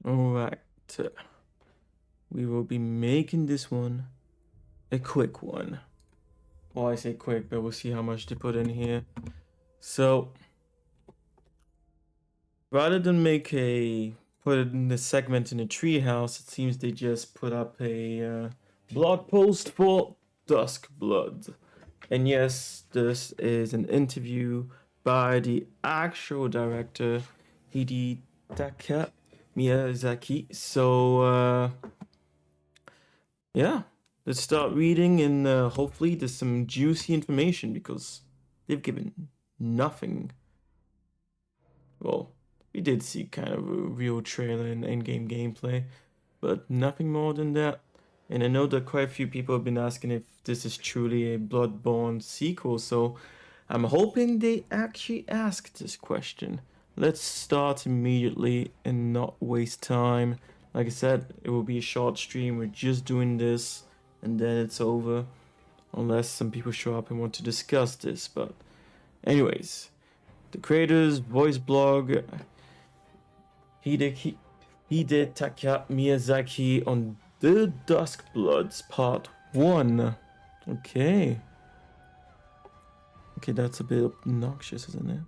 Alright. We will be making this one a quick one. Well, I say quick, but we'll see how much to put in here. So, rather than put it in the segment in a treehouse, it seems they just put up a blog post for Duskbloods. And yes, this is an interview by the actual director, Hidetaka Miyazaki. So, yeah, let's start reading, and hopefully there's some juicy information because they've given nothing. Well, we did see kind of a real trailer and in-game gameplay, but nothing more than that. And I know that quite a few people have been asking if this is truly a Bloodborne sequel, so I'm hoping they actually ask this question. Let's start immediately and not waste time. Like I said, it will be a short stream. We're just doing this and then it's over. Unless some people show up and want to discuss this. But anyways, the creators, voice blog, Hidetaka Miyazaki on The Duskbloods Part 1. Okay. Okay, that's a bit obnoxious, isn't it?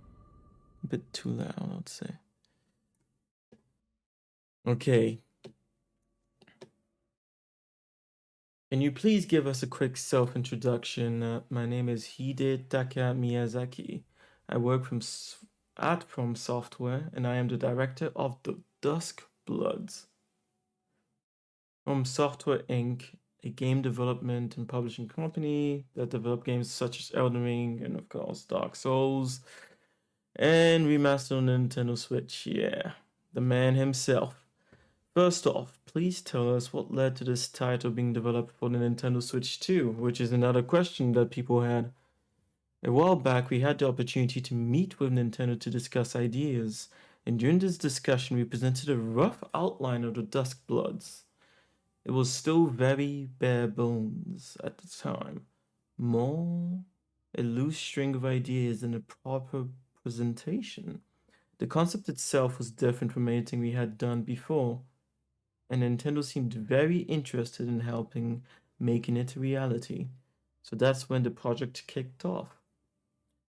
A bit too loud, I'd say. Okay. Can you please give us a quick self-introduction? My name is Hidetaka Miyazaki. I work at From Software, and I am the director of The Duskbloods. From Software Inc., a game development and publishing company that develop games such as Elden Ring and, of course, Dark Souls, and remastered on Nintendo Switch. Yeah, the man himself. First off, please tell us what led to this title being developed for the Nintendo Switch 2, which is another question that people had. A while back, we had the opportunity to meet with Nintendo to discuss ideas, and during this discussion, we presented a rough outline of the Duskbloods. It was still very bare bones at the time. More a loose string of ideas than a proper presentation. The concept itself was different from anything we had done before, and Nintendo seemed very interested in helping making it a reality. So that's when the project kicked off.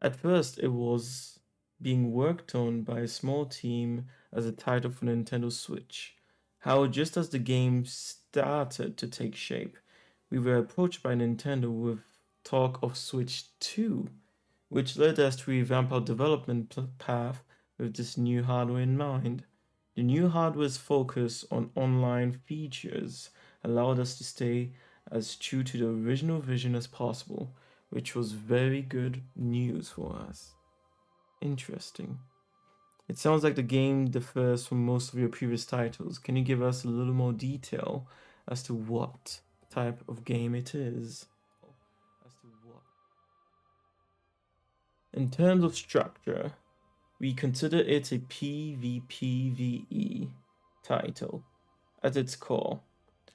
At first, it was being worked on by a small team as a title for Nintendo Switch. However, just as the game started to take shape, we were approached by Nintendo with talk of Switch 2, which led us to revamp our development path with this new hardware in mind. The new hardware's focus on online features allowed us to stay as true to the original vision as possible, which was very good news for us. Interesting. It sounds like the game differs from most of your previous titles. Can you give us a little more detail as to what type of game it is? In terms of structure, we consider it a PvPvE title at its core.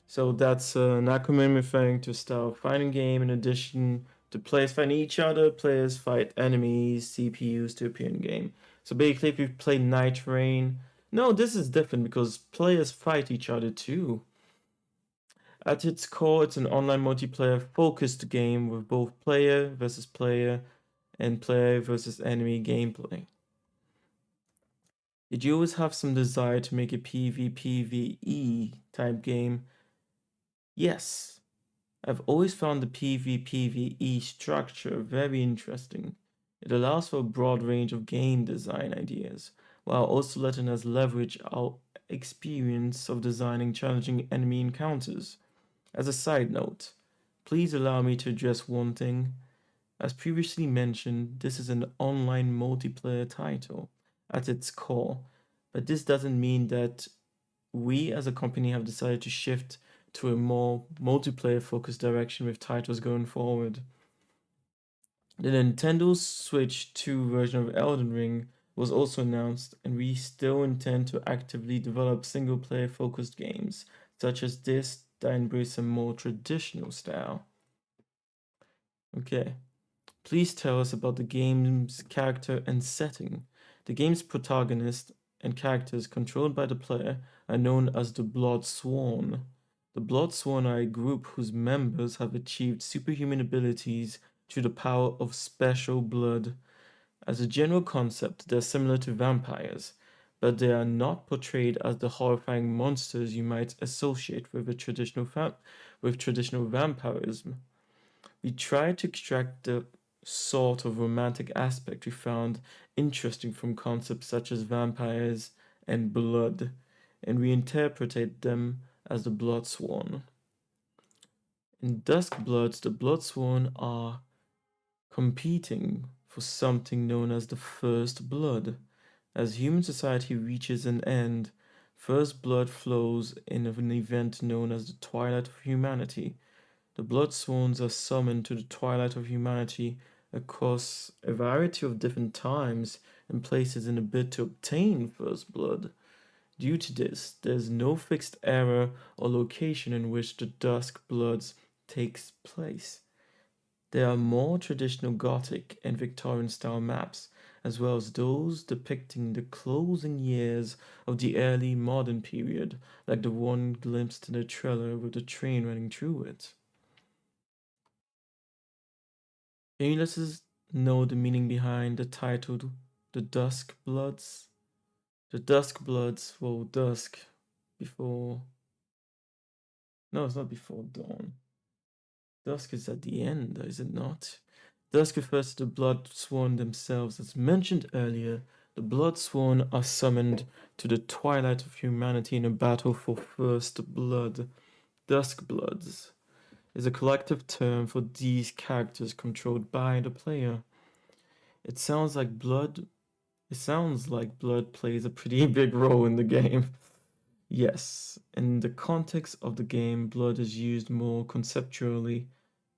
So that's an acronym referring to a style of fighting game. In addition to players fighting each other, players fight enemies, CPUs to appear in game. So basically, if you play Night Rain, no, this is different because players fight each other too. At its core, it's an online multiplayer focused game with both player versus player and player versus enemy gameplay. Did you always have some desire to make a PvPvE type game? Yes. I've always found the PvPvE structure very interesting. It allows for a broad range of game design ideas, while also letting us leverage our experience of designing challenging enemy encounters. As a side note, please allow me to address one thing. As previously mentioned, this is an online multiplayer title at its core, but this doesn't mean that we as a company have decided to shift to a more multiplayer focused direction with titles going forward. The Nintendo Switch 2 version of Elden Ring was also announced, and we still intend to actively develop single player focused games such as this that embrace a more traditional style. Okay. Please tell us about the game's character and setting. The game's protagonist, and characters controlled by the player are known as the Blood Sworn. The Blood Sworn are a group whose members have achieved superhuman abilities through the power of special blood. As a general concept, they're similar to vampires, but they are not portrayed as the horrifying monsters you might associate with traditional vampirism. We tried to extract the sort of romantic aspect we found interesting from concepts such as vampires and blood, and we interpreted them as the Bloodsworn. In Duskbloods, the Bloodsworn are competing for something known as the First Blood. As human society reaches an end, first blood flows in an event known as the Twilight of Humanity. The Bloodsworns are summoned to the Twilight of Humanity across a variety of different times and places in a bid to obtain first blood. Due to this, there's no fixed era or location in which the Duskbloods takes place. There are more traditional Gothic and Victorian style maps, as well as those depicting the closing years of the early modern period, like the one glimpsed in the trailer with the train running through it. Can you let us know the meaning behind the title, The Duskbloods? The Duskbloods, well, dusk before. No, it's not before dawn. Dusk is at the end, is it not? Dusk refers to the Bloodsworn themselves. As mentioned earlier, the Bloodsworn are summoned to the twilight of humanity in a battle for first blood. Duskbloods is a collective term for these characters controlled by the player. It sounds like blood plays a pretty big role in the game. Yes, in the context of the game, blood is used more conceptually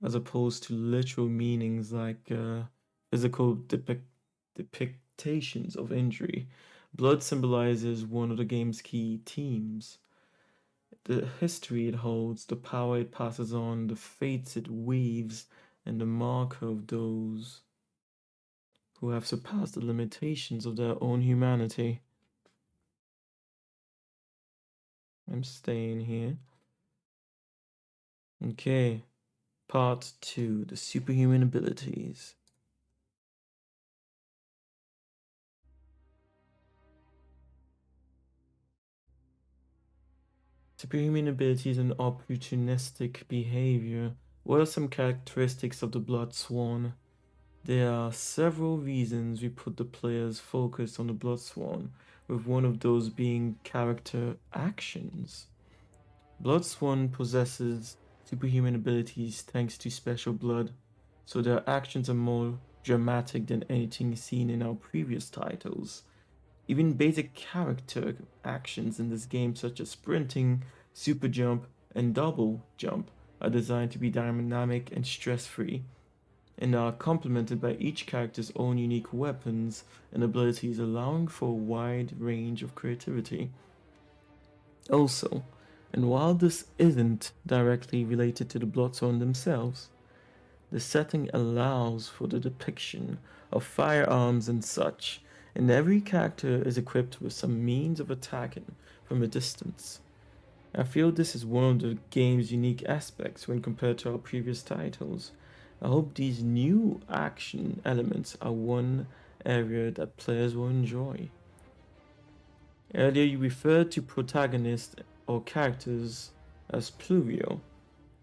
as opposed to literal meanings like physical depictions of injury. Blood symbolizes one of the game's key themes. The history it holds, the power it passes on, the fates it weaves, and the marker of those who have surpassed the limitations of their own humanity. I'm staying here. Okay. Part 2, the superhuman abilities. Superhuman abilities and opportunistic behavior. What are some characteristics of the Bloodsworn? There are several reasons we put the player's focus on the Bloodsworn, with one of those being character actions. Bloodsworn possesses superhuman abilities thanks to special blood, so their actions are more dramatic than anything seen in our previous titles. Even basic character actions in this game, such as sprinting, super jump, and double jump, are designed to be dynamic and stress-free, and are complemented by each character's own unique weapons and abilities, allowing for a wide range of creativity. Also, and while this isn't directly related to the Bloodsworn themselves, the setting allows for the depiction of firearms and such, and every character is equipped with some means of attacking from a distance. I feel this is one of the game's unique aspects when compared to our previous titles. I hope these new action elements are one area that players will enjoy. Earlier you referred to protagonists or characters as plural.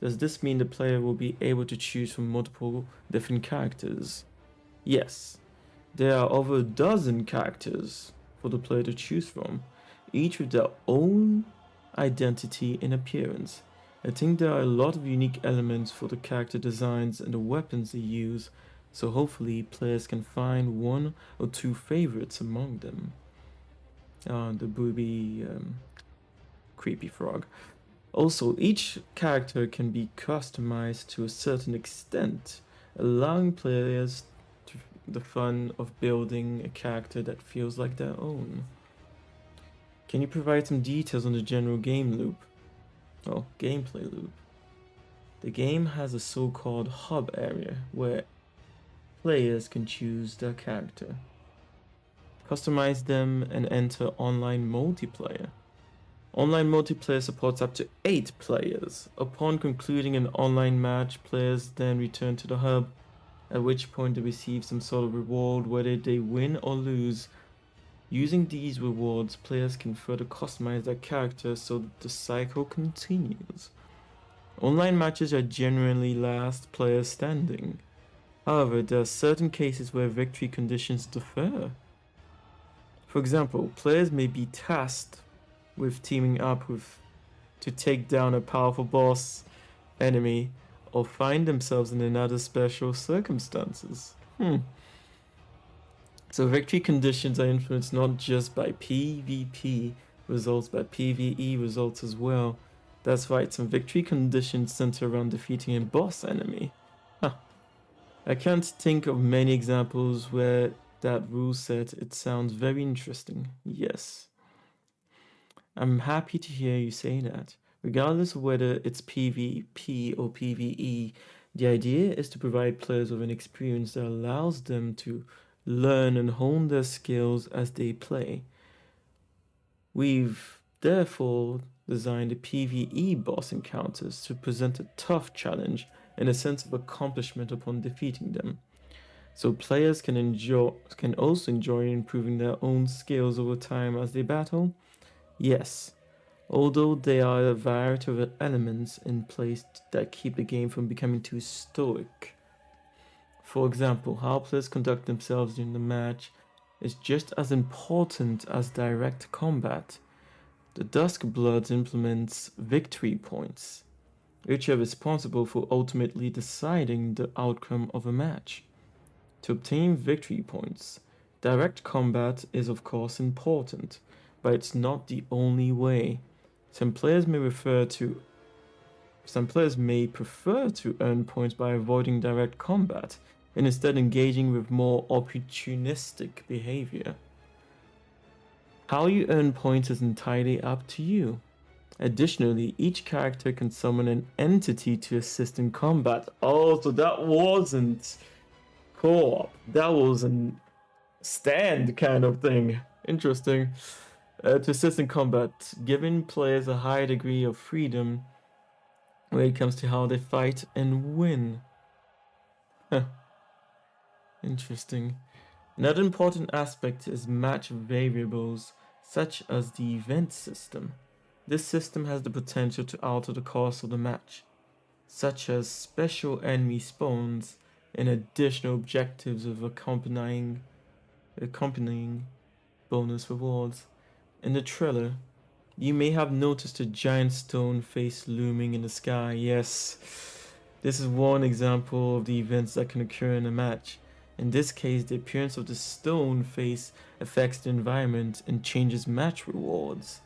Does this mean the player will be able to choose from multiple different characters? Yes, there are over a dozen characters for the player to choose from, each with their own identity and appearance. I think there are a lot of unique elements for the character designs and the weapons they use, so hopefully players can find one or two favorites among them. The booby creepy frog. Also, each character can be customized to a certain extent, allowing players the fun of building a character that feels like their own. Can you provide some details on the general game loop? Oh, gameplay loop. The game has a so-called hub area where players can choose their character. customize them, and enter online multiplayer. Online multiplayer supports up to 8 players. Upon concluding an online match, players then return to the hub, at which point they receive some sort of reward whether they win or lose. Using these rewards, players can further customize their character so that the cycle continues. Online matches are generally last player standing. However, there are certain cases where victory conditions differ. For example, players may be tasked with teaming up to take down a powerful boss enemy or find themselves in another special circumstances. So victory conditions are influenced not just by PvP results, but PvE results as well. That's right, some victory conditions center around defeating a boss enemy. I can't think of many examples where that rule set. It sounds very interesting. Yes. I'm happy to hear you say that. Regardless of whether it's PvP or PvE, the idea is to provide players with an experience that allows them to learn and hone their skills as they play. We've therefore designed the PvE boss encounters to present a tough challenge and a sense of accomplishment upon defeating them. So players can also enjoy improving their own skills over time as they battle. Yes, although there are a variety of elements in place that keep the game from becoming too stoic. For example, how players conduct themselves during the match is just as important as direct combat. The Duskbloods implements victory points, which are responsible for ultimately deciding the outcome of a match. To obtain victory points, direct combat is of course important, but it's not the only way. Some players may prefer to earn points by avoiding direct combat and instead engaging with more opportunistic behavior. How you earn points is entirely up to you. Additionally, each character can summon an entity to assist in combat. Oh, so that wasn't co-op. That was a stand kind of thing. Interesting. To assist in combat, giving players a high degree of freedom when it comes to how they fight and win. Interesting. Another important aspect is match variables, such as the event system. This system has the potential to alter the course of the match, such as special enemy spawns and additional objectives with accompanying bonus rewards. In the trailer, you may have noticed a giant stone face looming in the sky. Yes, this is one example of the events that can occur in a match. In this case, the appearance of the stone face affects the environment and changes match rewards,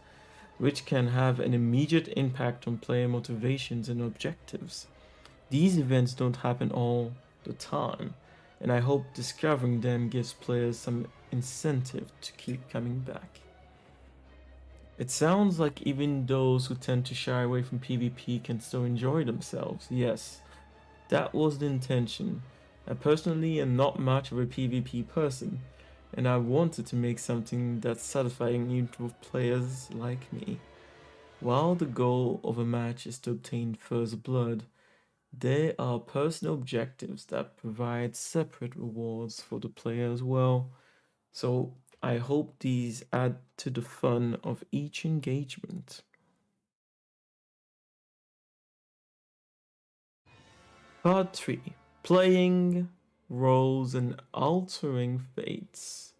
which can have an immediate impact on player motivations and objectives. These events don't happen all the time, and I hope discovering them gives players some incentive to keep coming back. It sounds like even those who tend to shy away from PvP can still enjoy themselves. Yes, that was the intention. I personally am not much of a PvP person, and I wanted to make something that's satisfying even for players like me. While the goal of a match is to obtain first blood, there are personal objectives that provide separate rewards for the player as well. So I hope these add to the fun of each engagement. Part 3. Playing roles and altering fates.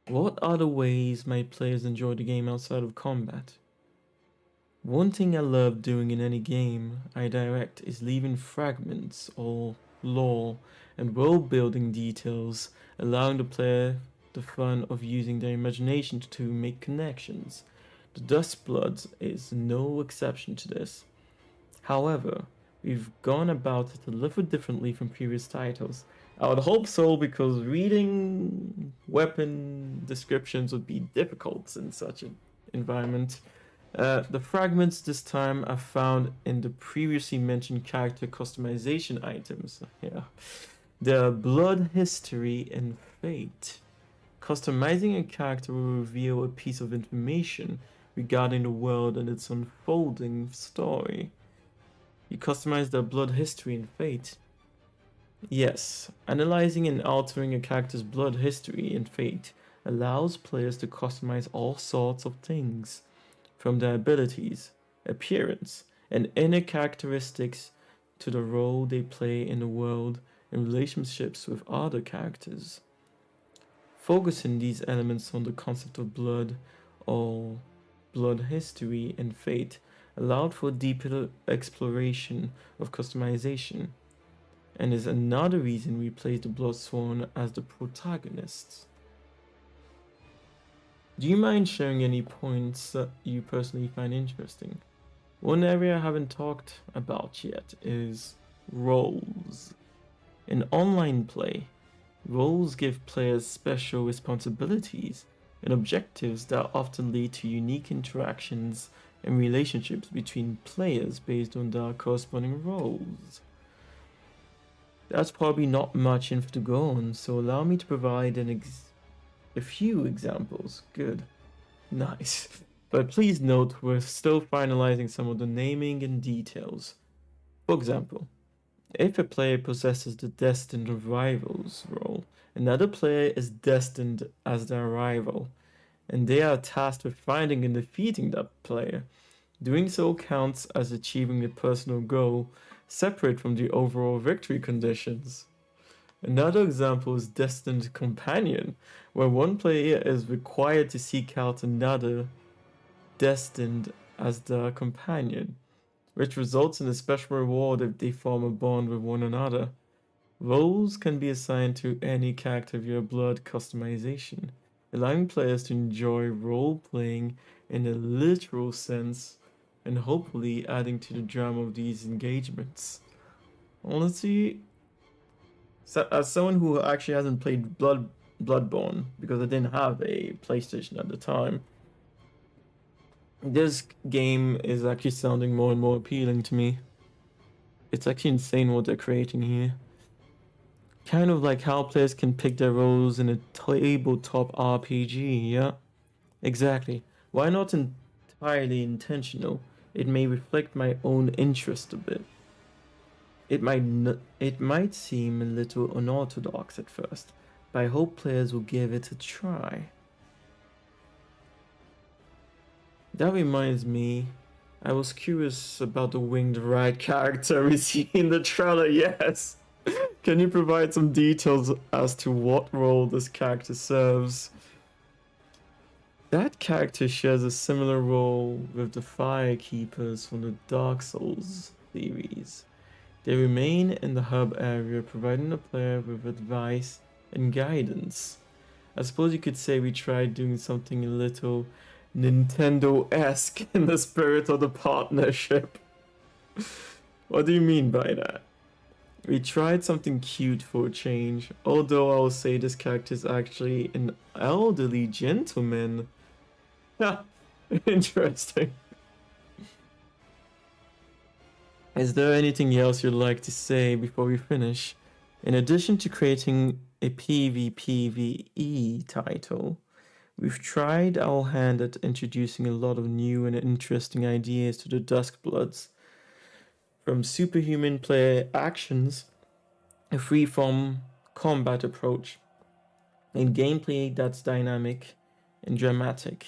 What are the ways my players enjoy the game outside of combat? One thing I love doing in any game I direct is leaving fragments or lore and world building details, allowing the player the fun of using their imagination to make connections. The Duskbloods is no exception to this. However, we've gone about it a little differently from previous titles. I would hope so, because reading weapon descriptions would be difficult in such an environment. The fragments this time are found in the previously mentioned character customization items. Yeah. The blood history and fate. Customizing a character will reveal a piece of information regarding the world and its unfolding story. You customize their blood history and fate. Yes, analyzing and altering a character's blood history and fate allows players to customize all sorts of things, from their abilities, appearance, and inner characteristics to the role they play in the world and relationships with other characters. Focusing these elements on the concept of blood or blood history and fate allowed for deeper exploration of customization, and is another reason we place the Bloodsworn as the protagonists. Do you mind sharing any points that you personally find interesting? One area I haven't talked about yet is roles. In online play, roles give players special responsibilities and objectives that often lead to unique interactions and relationships between players based on their corresponding roles. That's probably not much info to go on, so allow me to provide a few examples. Good. Nice. But please note, we're still finalizing some of the naming and details. For example, if a player possesses the Destined Rivals role, another player is destined as their rival, and they are tasked with finding and defeating that player. Doing so counts as achieving a personal goal, separate from the overall victory conditions. Another example is Destined Companion, where one player is required to seek out another destined as their companion, which results in a special reward if they form a bond with one another. Roles can be assigned to any character via blood customization, allowing players to enjoy role-playing in a literal sense, and hopefully adding to the drama of these engagements. Honestly, as someone who actually hasn't played Bloodborne, because I didn't have a PlayStation at the time, this game is actually sounding more and more appealing to me. It's actually insane what they're creating here. Kind of like how players can pick their roles in a tabletop RPG, yeah? Exactly. Why not entirely intentional? It may reflect my own interest a bit. It might seem a little unorthodox at first, but I hope players will give it a try. That reminds me, I was curious about the winged rat character we see in the trailer, yes! Can you provide some details as to what role this character serves? That character shares a similar role with the Firekeepers from the Dark Souls series. They remain in the hub area, providing the player with advice and guidance. I suppose you could say we tried doing something a little Nintendo-esque in the spirit of the partnership. What do you mean by that? We tried something cute for a change, although I will say this character is actually an elderly gentleman. Ha! Interesting. Is there anything else you'd like to say before we finish? In addition to creating a PvPvE title, we've tried our hand at introducing a lot of new and interesting ideas to the Duskbloods. From superhuman player actions, a free-form combat approach, and gameplay that's dynamic and dramatic,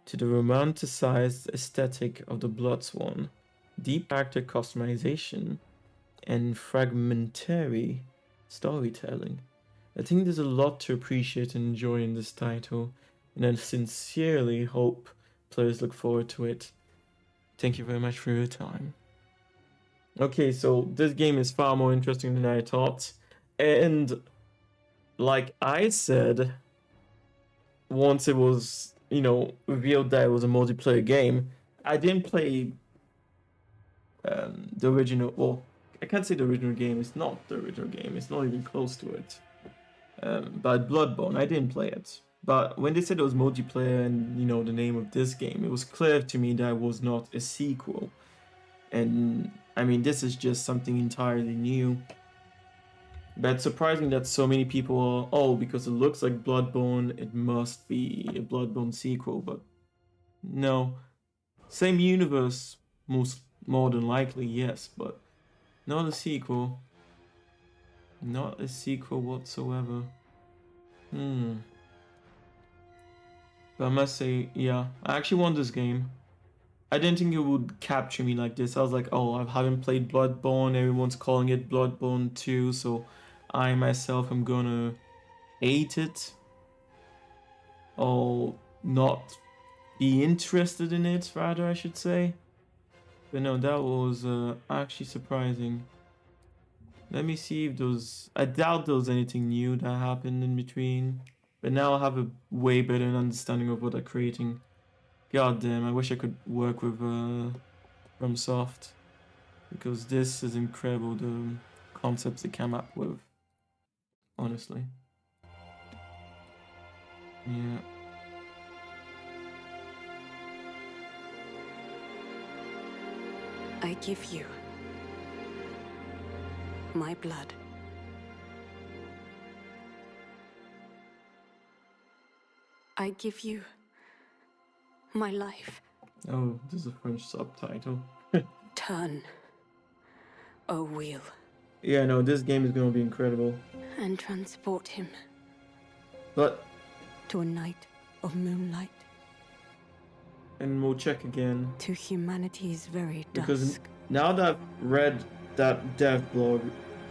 to the romanticized aesthetic of the Bloodsworn, deep character customization, and fragmentary storytelling. I think there's a lot to appreciate and enjoy in this title, and I sincerely hope players look forward to it. Thank you very much for your time. Okay, so this game is far more interesting than I thought, and like I said, once it was, revealed that it was a multiplayer game, I didn't play the original, well, I can't say the original game, it's not the original game, it's not even close to it. But Bloodborne, I didn't play it. But when they said it was multiplayer and, the name of this game, it was clear to me that it was not a sequel. And, I mean, this is just something entirely new. But it's surprising that so many people are, oh, because it looks like Bloodborne, it must be a Bloodborne sequel, but no. Same universe, more than likely, yes, but not a sequel. Not a sequel whatsoever. But I must say, yeah, I actually want this game. I didn't think it would capture me like this. I was like, oh, I haven't played Bloodborne. Everyone's calling it Bloodborne 2, so I myself am gonna hate it. Or not be interested in it, rather, I should say. But no, that was actually surprising. Let me see if there's... I doubt there was anything new that happened in between. But now I have a way better understanding of what they're creating. God damn, I wish I could work with FromSoft. Because this is incredible, the concepts they came up with. Honestly. Yeah. I give you my blood. I give you my life. Oh, there's a French subtitle. Turn, O wheel. Yeah, no, this game is gonna be incredible. And transport him. But... to a night of moonlight. And we'll check again. To humanity's very because dusk. Now that I've read that dev blog,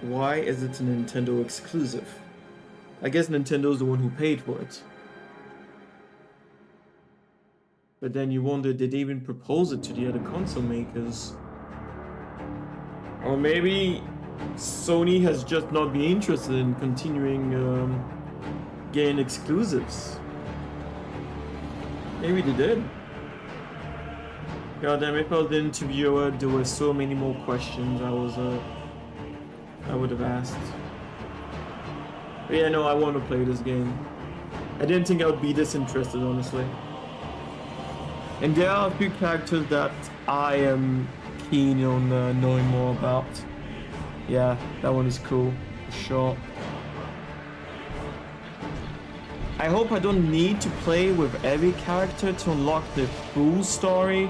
why is it a Nintendo exclusive? I guess Nintendo's the one who paid for it. But then you wonder, did they even propose it to the other console makers? Or maybe Sony has just not been interested in continuing getting exclusives. Maybe they did. God damn, if I was the interviewer, there were so many more questions I would have asked. But yeah, no, I want to play this game. I didn't think I would be this interested, honestly. And there are a few characters that I am keen on knowing more about. Yeah, that one is cool, for sure. I hope I don't need to play with every character to unlock the full story,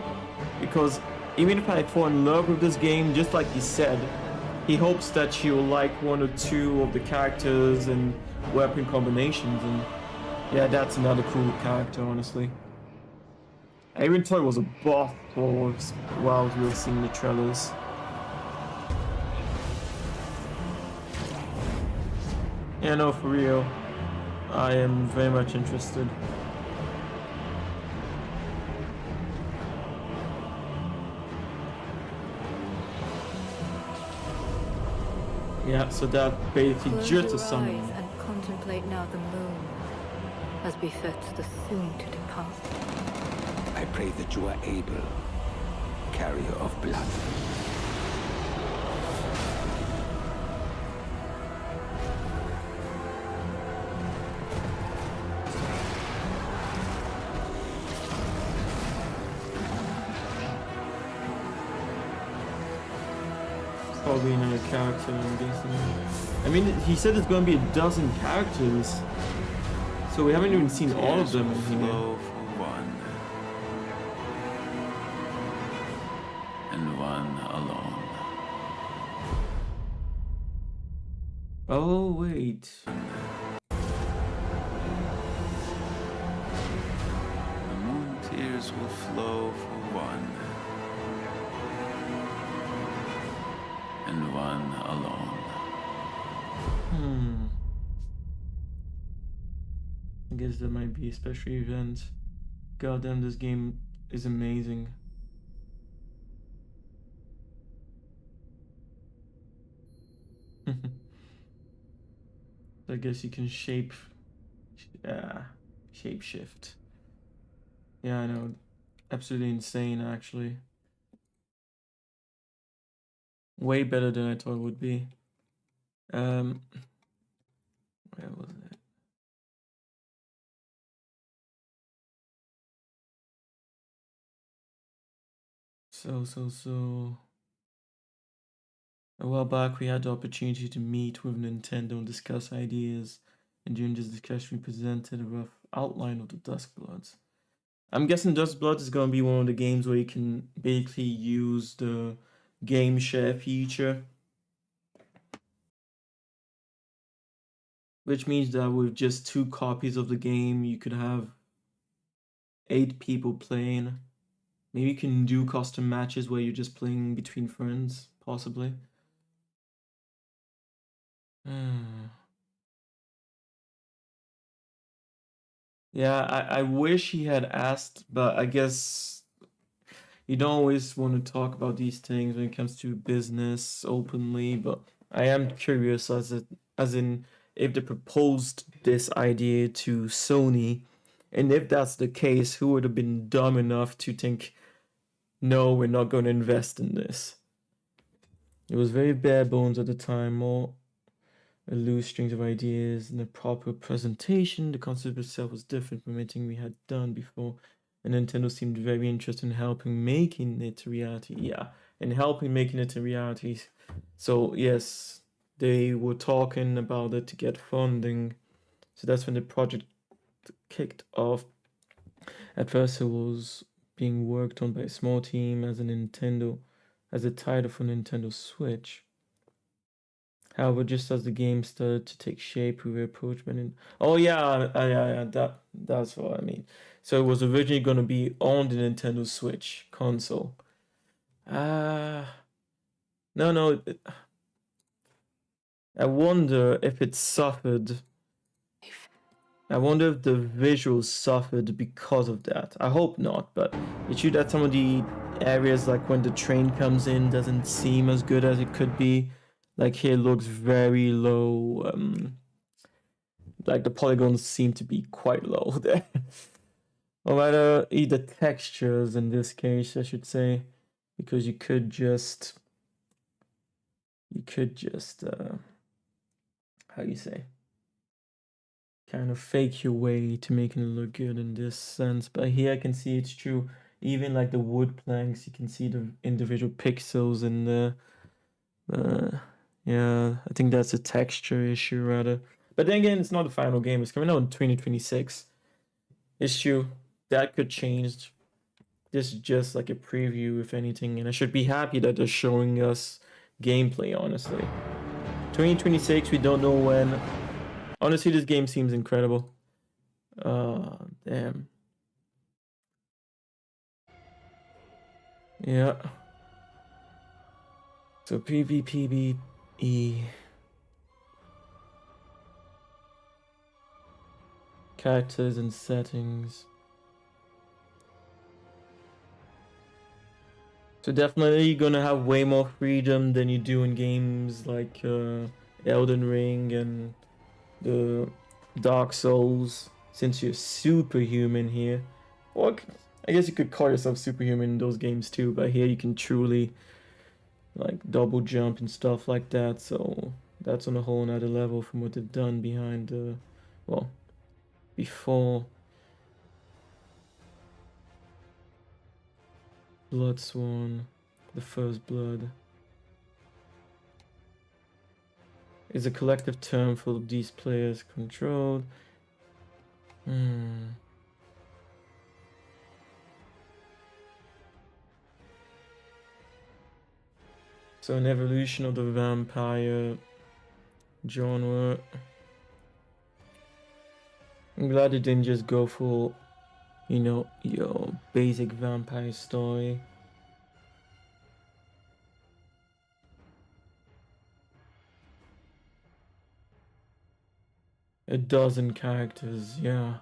because even if I fall in love with this game, just like he said, he hopes that she will like one or two of the characters and weapon combinations, and yeah, that's another cool character, honestly. I even thought it was a boss while we were seeing the trailers. Yeah, no, for real. I am very much interested. Yeah, so that basically just a summon. And contemplate now the moon, as befits the soon to depart. I pray that you are able, carrier of blood. Probably another character, I'm guessing. I mean, he said there's going to be a dozen characters, so we haven't even seen all of them in here. And one alone. Oh, wait. The moon tears will flow for one. And one alone. I guess that might be a special event. God damn, this game is amazing. I guess you can shape shift. Yeah, I know. Absolutely insane, actually. Way better than I thought it would be. Where was it? So. A while back, we had the opportunity to meet with Nintendo and discuss ideas, and during this discussion, we presented a rough outline of the Duskbloods. I'm guessing Duskbloods is going to be one of the games where you can basically use the game share feature, which means that with just 2 copies of the game, you could have 8 people playing. Maybe you can do custom matches where you're just playing between friends, possibly. Yeah, I wish he had asked, but I guess you don't always want to talk about these things when it comes to business openly, but I am curious as in if they proposed this idea to Sony, and if that's the case, who would have been dumb enough to think, no, we're not going to invest in this? It was very bare bones at the time, more a loose strings of ideas and a proper presentation. The concept itself was different from anything we had done before, and Nintendo seemed very interested in helping making it a reality. Yeah, and helping making it a reality. So yes, they were talking about it to get funding. So that's when the project kicked off. At first, it was being worked on by a small team as a title for Nintendo Switch. However, just as the game started to take shape, we were approached by oh yeah, that's what I mean. So it was originally going to be on the Nintendo Switch console. No. I wonder if it suffered. I wonder if the visuals suffered because of that. I hope not, but it's true that some of the areas, like when the train comes in, doesn't seem as good as it could be. Like here looks very low. Like the polygons seem to be quite low there. Or rather, the textures in this case, I should say, because you could just, how you say, kind of fake your way to making it look good in this sense. But here I can see it's true. Even like the wood planks, you can see the individual pixels in the. Yeah, I think that's a texture issue rather. But then again, it's not the final game. It's coming out in 2026. It's true. That could change. This is just like a preview, if anything. And I should be happy that they're showing us gameplay, honestly. 2026, we don't know when. Honestly, this game seems incredible. Damn. Yeah. So PvPBE. Characters and settings. So definitely you're gonna have way more freedom than you do in games like Elden Ring and the Dark Souls, since you're superhuman here. Or I guess you could call yourself superhuman in those games too, but here you can truly like double jump and stuff like that, so that's on a whole nother level from what they've done behind before Bloodsworn, the First Blood. Is a collective term for these players controlled. So an evolution of the vampire genre. I'm glad it didn't just go for, your basic vampire story. A dozen characters, yeah.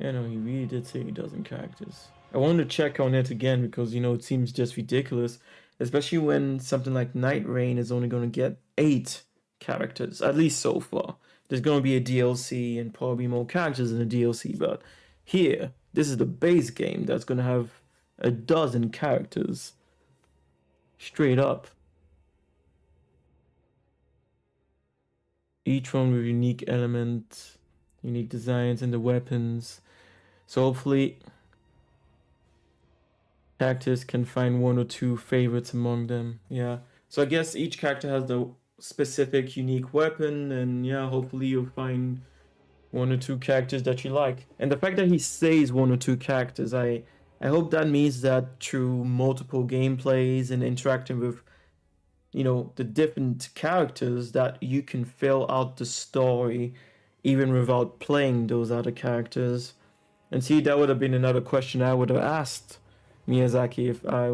Yeah, no, he really did say a dozen characters. I wanted to check on it again because, it seems just ridiculous. Especially when something like Night Rain is only going to get 8 characters, at least so far. There's going to be a DLC and probably more characters in the DLC, but here, this is the base game that's going to have a dozen characters. Straight up. Each one with unique elements, unique designs, and the weapons. So hopefully, characters can find 1 or 2 favorites among them. Yeah, So I guess each character has the specific unique weapon, and yeah, hopefully you'll find one or two characters that you like. And the fact that he says one or two characters, I hope that means that through multiple gameplays and interacting with, you know, the different characters, that you can fill out the story even without playing those other characters. And see, that would have been another question I would have asked Miyazaki if I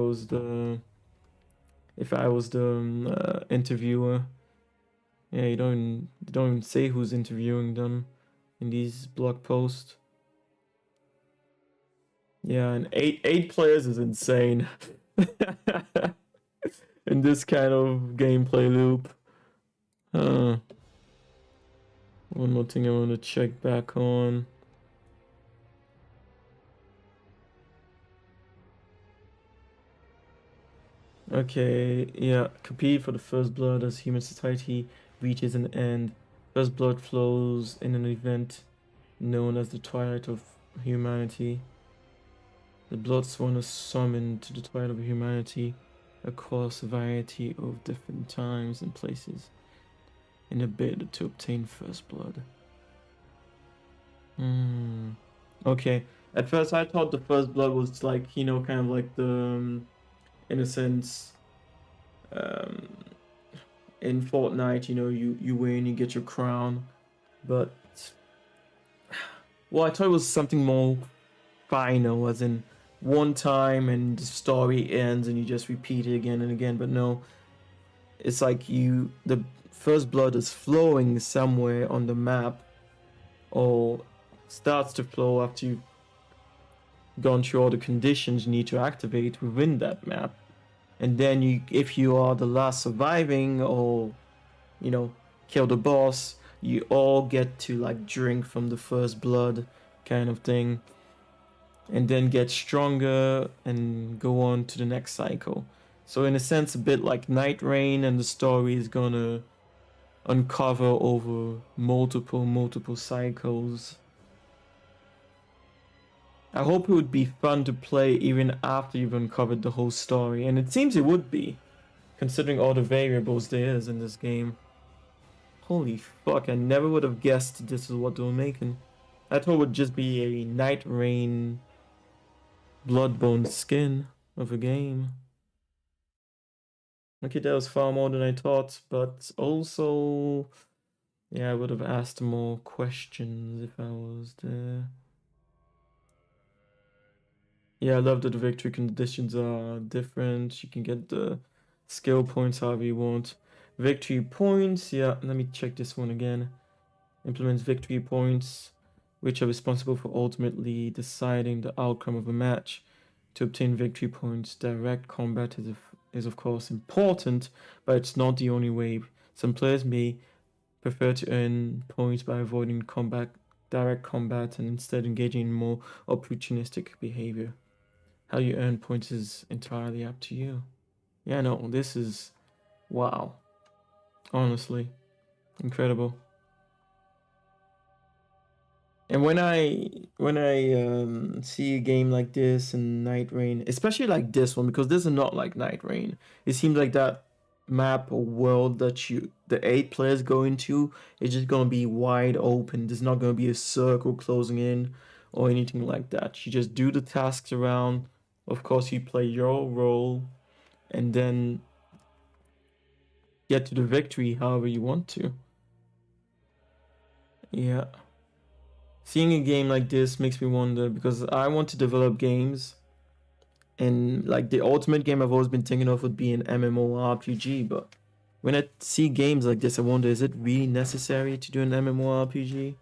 was the interviewer. Yeah, you don't even say who's interviewing them in these blog posts. Yeah, and eight players is insane in this kind of gameplay loop. One more thing I want to check back on. Okay, yeah, compete for the first blood as human society reaches an end. First blood flows in an event known as the Twilight of Humanity. The Bloodsworn are summoned to the Twilight of Humanity across a variety of different times and places in a bid to obtain first blood. Okay. At first I thought the first blood was like, you know, kind of like the in a sense in Fortnite, you know, you win, you get your crown, but well, I thought it was something more final, as in one time and the story ends and you just repeat it again and again. But no, it's like the first blood is flowing somewhere on the map, or starts to flow after you've gone through all the conditions you need to activate within that map. And then if you are the last surviving, or you know, kill the boss, you all get to like drink from the first blood kind of thing, and then get stronger and go on to the next cycle. So in a sense, a bit like Night Rain, and the story is gonna uncover over multiple cycles. I hope it would be fun to play even after you've uncovered the whole story, and it seems it would be, considering all the variables there is in this game. Holy fuck, I never would have guessed this is what they were making. I thought it would just be a Night Rain Bloodborne skin of a game. Okay, that was far more than I thought, but also, yeah, I would have asked more questions if I was there. Yeah, I love that the victory conditions are different. You can get the skill points however you want. Victory points, yeah, let me check this one again. Implements victory points, which are responsible for ultimately deciding the outcome of a match. To obtain victory points, direct combat is of course important, but it's not the only way. Some players may prefer to earn points by avoiding direct combat, and instead engaging in more opportunistic behavior. How you earn points is entirely up to you. Yeah, no, this is wow. Honestly, incredible. And when I see a game like this and Night Rain, especially like this one, because this is not like Night Rain. It seems like that map or world that the 8 players go into is just gonna be wide open. There's not gonna be a circle closing in or anything like that. You just do the tasks around. Of course, you play your role, and then get to the victory however you want to. Yeah. Seeing a game like this makes me wonder, because I want to develop games, and like the ultimate game I've always been thinking of would be an MMORPG, but when I see games like this, I wonder, is it really necessary to do an MMORPG?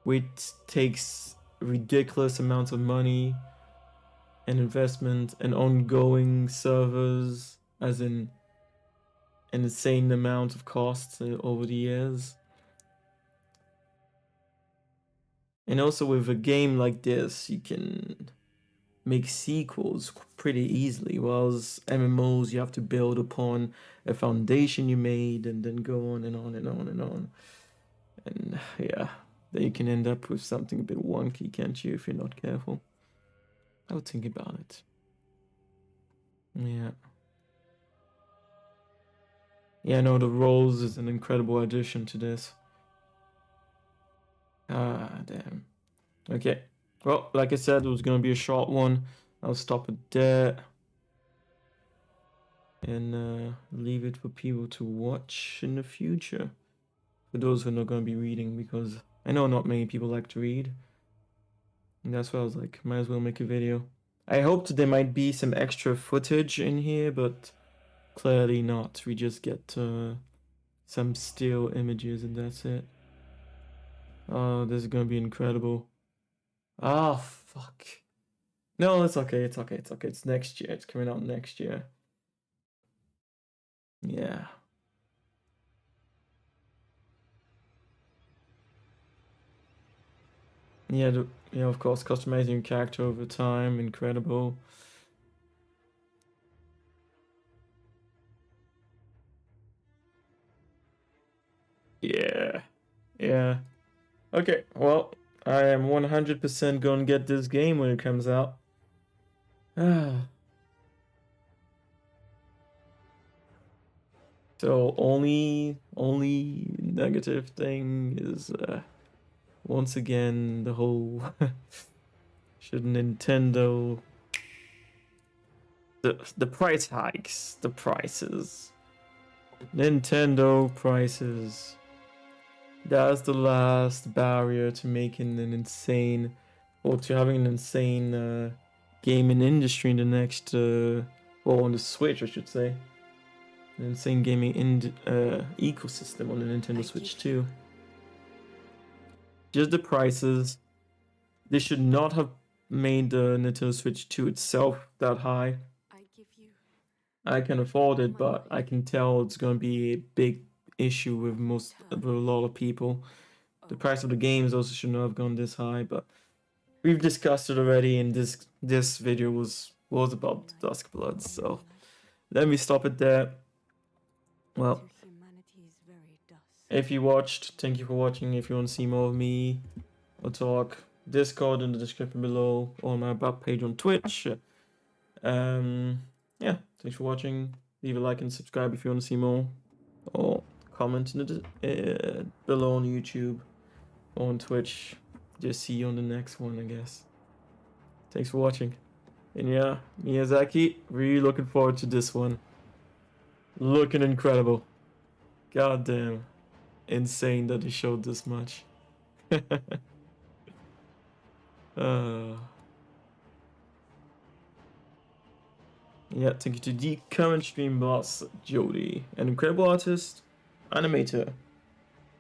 Which takes ridiculous amounts of money and investment and ongoing servers, as in an insane amount of costs over the years. And also with a game like this, you can make sequels pretty easily, whilst MMOs, you have to build upon a foundation you made and then go on and on and on and on. And yeah, then you can end up with something a bit wonky, can't you, if you're not careful? I would think about it. Yeah. Yeah, no, the Rose is an incredible addition to this. Ah, damn. Okay. Well, like I said, it was gonna be a short one. I'll stop it there. And leave it for people to watch in the future. For those who are not gonna be reading, because I know not many people like to read. And that's why I was like, might as well make a video. I hoped there might be some extra footage in here, but clearly not. We just get some still images and that's it. Oh, this is gonna be incredible. Ah, fuck. No, it's okay, it's okay, it's okay. It's next year. It's coming out next year. Yeah. Yeah, of course, customizing your character over time, incredible. Yeah. Yeah. Okay, well, I am 100% gonna get this game when it comes out. Ah. So only negative thing is once again the whole should Nintendo the price hikes, the prices. Nintendo prices. That's the last barrier to making an insane or to having an insane gaming industry in the next or on the Switch I should say. An insane gaming ecosystem on the Nintendo Switch too. Just the prices. They should not have made the Nintendo Switch 2 itself that high. I can afford it, but I can tell it's going to be a big issue with a lot of people. The price of the games also should not have gone this high, but we've discussed it already, and this video was about Duskbloods, so let me stop it there. Well, if you watched, thank you for watching. If you want to see more of me or talk, Discord in the description below, or my about page on Twitch. Yeah, thanks for watching. Leave a like and subscribe if you want to see more, or comment in the below on YouTube or on Twitch. Just see you on the next one, I guess. Thanks for watching. And yeah, Miyazaki, really looking forward to this one. Looking incredible. Goddamn. Insane that he showed this much. Yeah, thank you to the current stream boss, Jodie, an incredible artist, animator.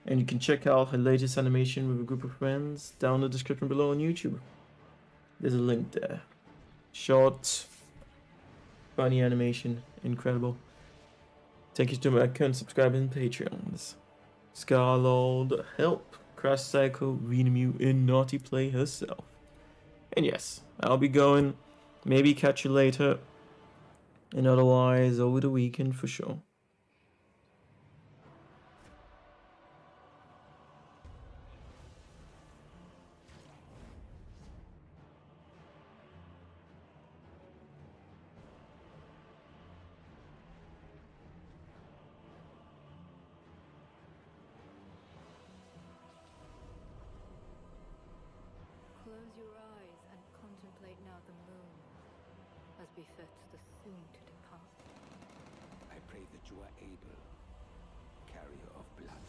And you can check out her latest animation with a group of friends down in the description below on YouTube. There's a link there. Short, funny animation, incredible. Thank you to my current subscribers and Patreons. Scarlord, Help, Crash Cycle, Renemew, and Nutty Play herself. And yes, I'll be going. Maybe catch you later. And otherwise, over the weekend for sure. Close your eyes and contemplate now the moon, as befits the soon to depart. I pray that you are able, carrier of blood.